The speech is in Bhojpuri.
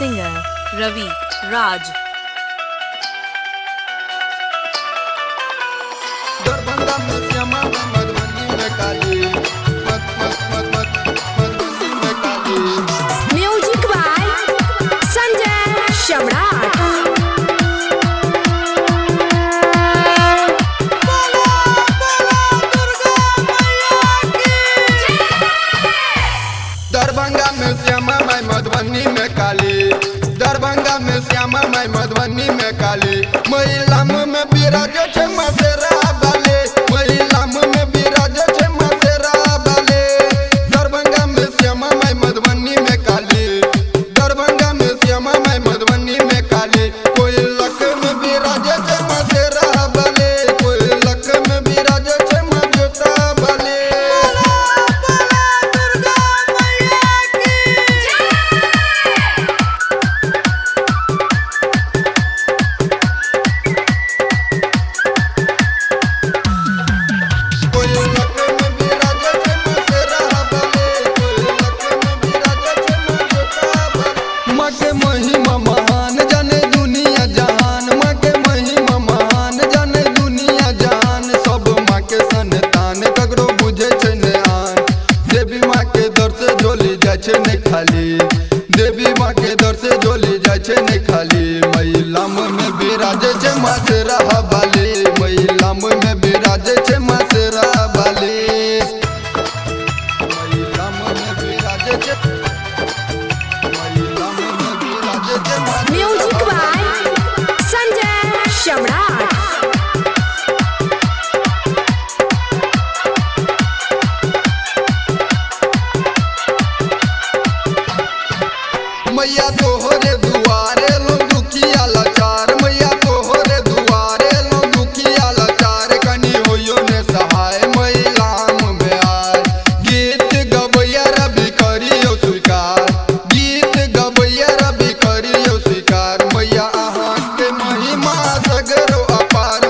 Singer Ravi Raj. दरभंगा में श्यामा मधुबनी में काली मधुबनी में काली। म्यूजिक बाय संजय सम्राट। दरभंगा में श्यामा माई मधुबनी में काली। दरभंगा में श्यामा माई मधुबनी में काली। महिला में विराज छे मसेरा बाले। महिला में विराज छे मसेरा बाले। दरभंगा में श्यामा माई मधुबनी में काली। दरभंगा में श्यामा माई मधुबनी में काली। कोई लक में विराज छे मसेरा बाले। कोई लक में विराज छे मजोता बाले। महिमा महान जाने दुनिया जहान। माँ के महिमा महान जाने दुनिया जहान। सब माँ के संतान ककरो बुझे छे ने आन। देवी माँ के दर से झोली जाय छे ने खाली। देवी माँ के दर से झोली जाय छे ने खाली। महिला में विराजे छे मसेरा बाले। महिला में विराजे छे मसेरा बाले। महिला में विराजे छे म्यूजिक बाय संजय सम्राट। मैया तोहरे दुआरे लो दुखिया लाचार। मैया तोहरे दुआरे लो दुखिया लाचार। कनी होयो ने सहाय महिलाम बेआर। गीत गबैया रवि करियो स्वीकार। गीत गबैया रवि करियो स्वीकार। मैया अहाँ के महिमा सगरो अपार।